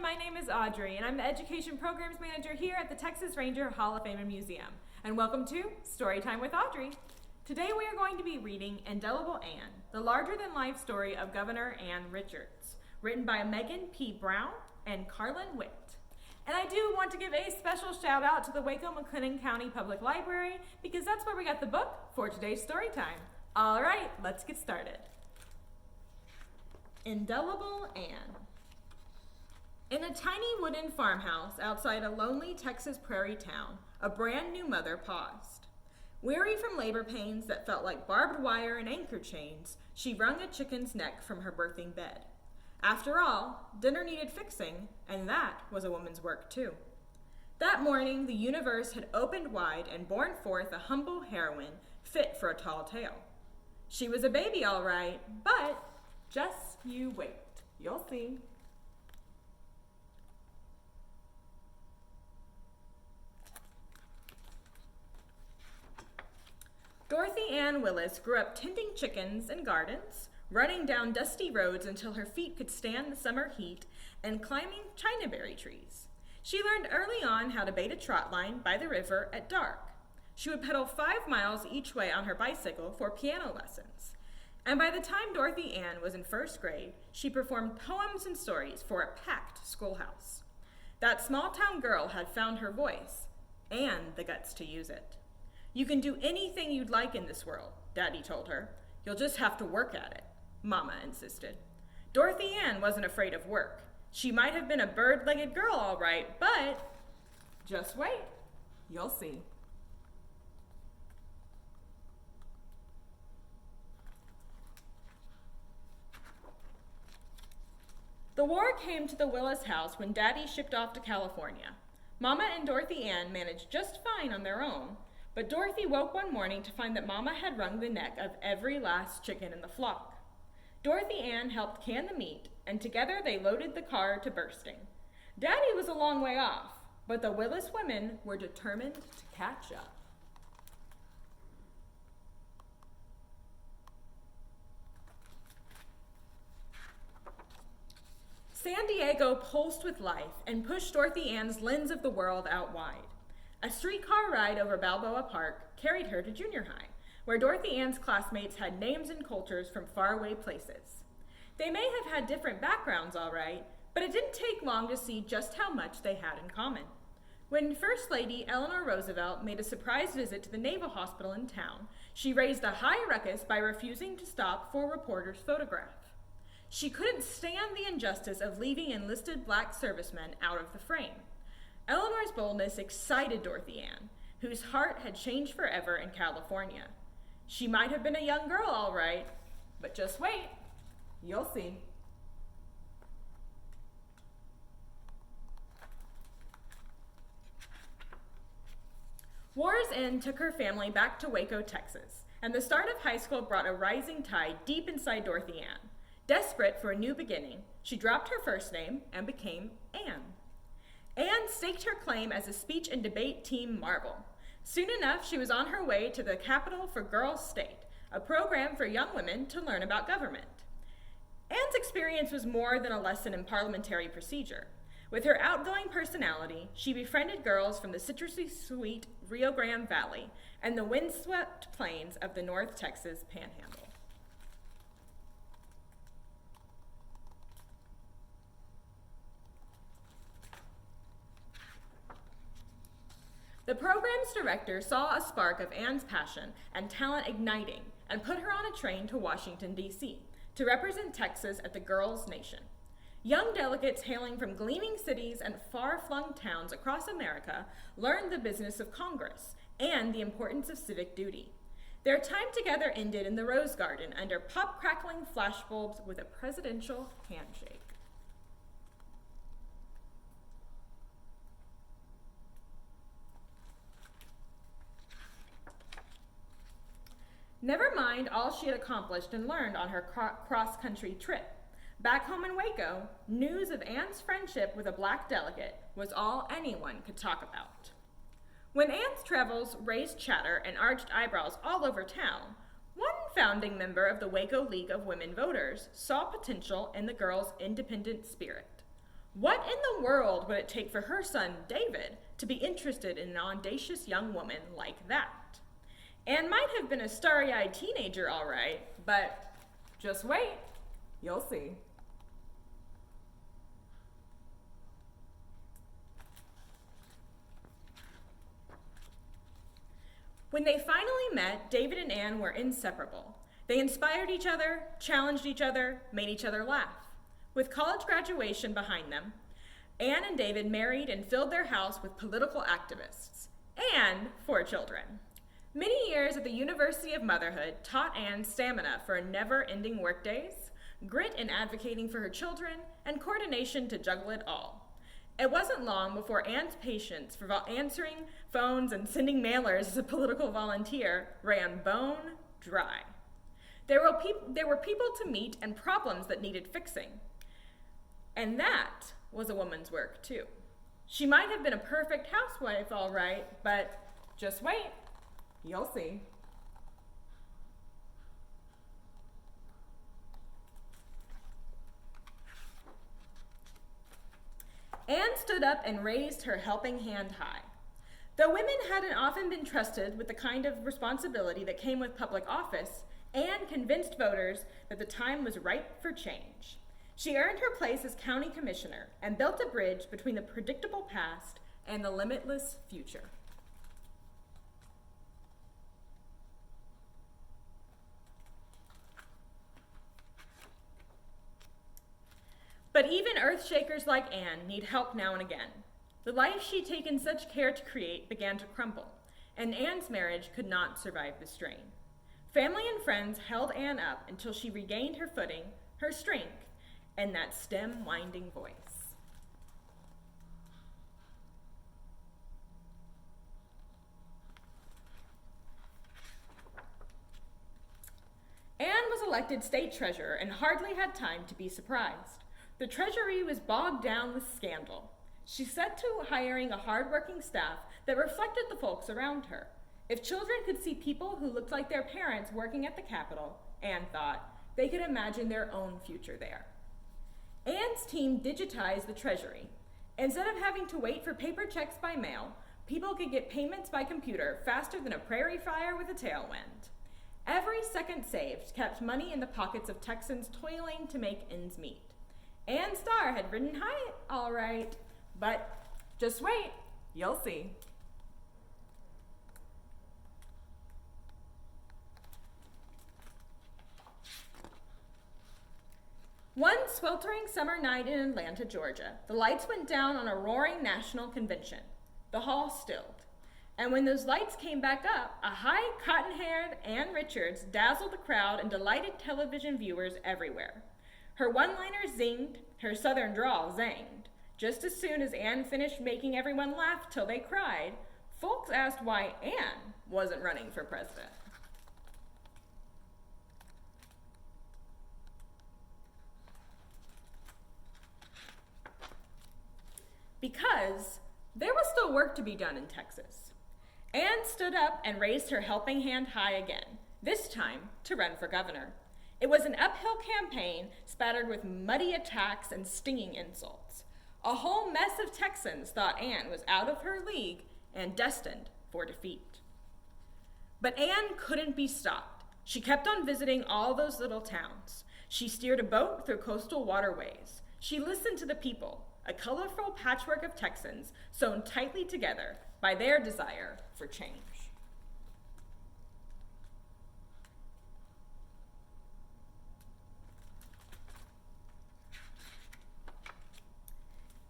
my name is Audrey, and I'm the Education Programs Manager here at the Texas Ranger Hall of Fame and Museum. And welcome to Storytime with Audrey. Today we are going to be reading Indelible Anne, the larger-than-life story of Governor Anne Richards, written by Meghan P. Browne and Carlynn Whitt. And I do want to give a special shout out to the Waco-McLennan County Public Library because that's where we got the book for today's story time. All right, let's get started. Indelible Anne. In a tiny wooden farmhouse outside a lonely Texas prairie town, a brand new mother paused. Weary from labor pains that felt like barbed wire and anchor chains, she wrung a chicken's neck from her birthing bed. After all, dinner needed fixing, and that was a woman's work too. That morning, the universe had opened wide and borne forth a humble heroine fit for a tall tale. She was a baby, all right, but just you wait. You'll see. Dorothy Ann Willis grew up tending chickens and gardens, running down dusty roads until her feet could stand the summer heat, and climbing chinaberry trees. She learned early on how to bait a trot line by the river at dark. She would pedal 5 miles each way on her bicycle for piano lessons. And by the time Dorothy Ann was in first grade, she performed poems and stories for a packed schoolhouse. That small-town girl had found her voice, and the guts to use it. You can do anything you'd like in this world, Daddy told her. You'll just have to work at it, Mama insisted. Dorothy Ann wasn't afraid of work. She might have been a bird-legged girl, all right, but just wait. You'll see. The war came to the Willis house when Daddy shipped off to California. Mama and Dorothy Ann managed just fine on their own, but Dorothy woke one morning to find that Mama had wrung the neck of every last chicken in the flock. Dorothy Ann helped can the meat, and together they loaded the car to bursting. Daddy was a long way off, but the Willis women were determined to catch up. San Diego pulsed with life and pushed Dorothy Ann's lens of the world out wide. A streetcar ride over Balboa Park carried her to junior high, where Dorothy Ann's classmates had names and cultures from faraway places. They may have had different backgrounds, all right, but it didn't take long to see just how much they had in common. When First Lady Eleanor Roosevelt made a surprise visit to the Naval Hospital in town, she raised a high ruckus by refusing to stop for a reporter's photograph. She couldn't stand the injustice of leaving enlisted black servicemen out of the frame. Eleanor's boldness excited Dorothy Ann, whose heart had changed forever in California. She might have been a young girl, all right, but just wait. You'll see. War's End took her family back to Waco, Texas, and the start of high school brought a rising tide deep inside Dorothy Ann. Desperate for a new beginning, she dropped her first name and became Anne. Anne staked her claim as a speech and debate team marvel. Soon enough, she was on her way to the Capital for Girls State, a program for young women to learn about government. Anne's experience was more than a lesson in parliamentary procedure. With her outgoing personality, she befriended girls from the citrusy sweet Rio Grande Valley and the windswept plains of the North Texas Panhandle. The program's director saw a spark of Anne's passion and talent igniting and put her on a train to Washington, D.C. to represent Texas at the Girls' Nation. Young delegates hailing from gleaming cities and far-flung towns across America learned the business of Congress and the importance of civic duty. Their time together ended in the Rose Garden under pop-crackling flashbulbs with a presidential handshake. Never mind all she had accomplished and learned on her cross-country trip. Back home in Waco, news of Anne's friendship with a black delegate was all anyone could talk about. When Anne's travels raised chatter and arched eyebrows all over town, one founding member of the Waco League of Women Voters saw potential in the girl's independent spirit. What in the world would it take for her son, David, to be interested in an audacious young woman like that? Anne might have been a starry-eyed teenager, all right, but just wait, you'll see. When they finally met, David and Anne were inseparable. They inspired each other, challenged each other, made each other laugh. With college graduation behind them, Anne and David married and filled their house with political activists and 4 children. Many years at the University of Motherhood taught Anne stamina for never-ending workdays, grit in advocating for her children, and coordination to juggle it all. It wasn't long before Anne's patience for answering phones and sending mailers as a political volunteer ran bone dry. There were people to meet and problems that needed fixing. And that was a woman's work, too. She might have been a perfect housewife, all right, but just wait, you'll see. Anne stood up and raised her helping hand high. Though women hadn't often been trusted with the kind of responsibility that came with public office, Anne convinced voters that the time was ripe for change. She earned her place as county commissioner and built a bridge between the predictable past and the limitless future. But even earthshakers like Anne need help now and again. The life she'd taken such care to create began to crumble, and Anne's marriage could not survive the strain. Family and friends held Anne up until she regained her footing, her strength, and that stem winding voice. Anne was elected state treasurer and hardly had time to be surprised. The Treasury was bogged down with scandal. She set to hiring a hard-working staff that reflected the folks around her. If children could see people who looked like their parents working at the Capitol, Anne thought, they could imagine their own future there. Anne's team digitized the Treasury. Instead of having to wait for paper checks by mail, people could get payments by computer faster than a prairie fire with a tailwind. Every second saved kept money in the pockets of Texans toiling to make ends meet. Anne's star had ridden high, all right, but just wait, you'll see. One sweltering summer night in Atlanta, Georgia, the lights went down on a roaring national convention. The hall stilled. And when those lights came back up, a high, cotton-haired Ann Richards dazzled the crowd and delighted television viewers everywhere. Her one-liners zinged, her southern drawl zanged. Just as soon as Anne finished making everyone laugh till they cried, folks asked why Anne wasn't running for president. Because there was still work to be done in Texas. Anne stood up and raised her helping hand high again, this time to run for governor. It was an uphill campaign spattered with muddy attacks and stinging insults. A whole mess of Texans thought Anne was out of her league and destined for defeat. But Anne couldn't be stopped. She kept on visiting all those little towns. She steered a boat through coastal waterways. She listened to the people, a colorful patchwork of Texans sewn tightly together by their desire for change.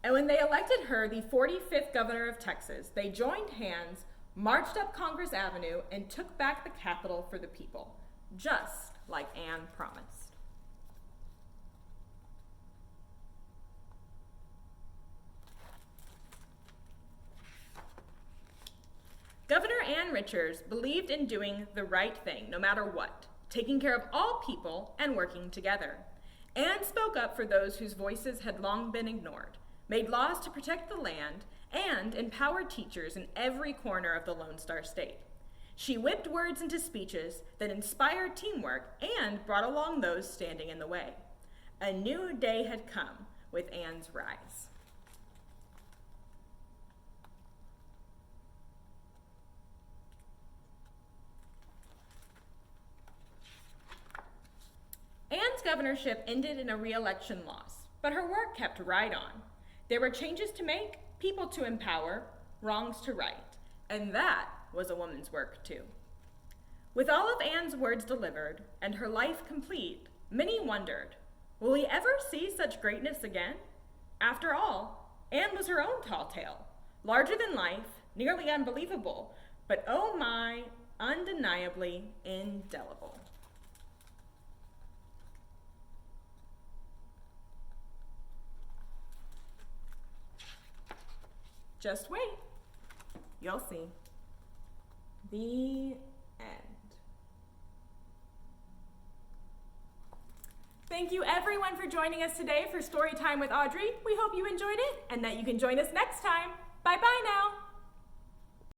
And when they elected her the 45th governor of Texas, they joined hands, marched up Congress Avenue, and took back the Capitol for the people, just like Anne promised. Governor Ann Richards believed in doing the right thing, no matter what, taking care of all people and working together. Anne spoke up for those whose voices had long been ignored, made laws to protect the land, and empowered teachers in every corner of the Lone Star State. She whipped words into speeches that inspired teamwork and brought along those standing in the way. A new day had come with Anne's rise. Anne's governorship ended in a re-election loss, but her work kept right on. There were changes to make, people to empower, wrongs to right, and that was a woman's work too. With all of Anne's words delivered and her life complete, many wondered, will we ever see such greatness again? After all, Anne was her own tall tale, larger than life, nearly unbelievable, but oh my, undeniably indelible. Just wait. You'll see. The end. Thank you everyone for joining us today for Storytime with Audrey. We hope you enjoyed it and that you can join us next time. Bye-bye now.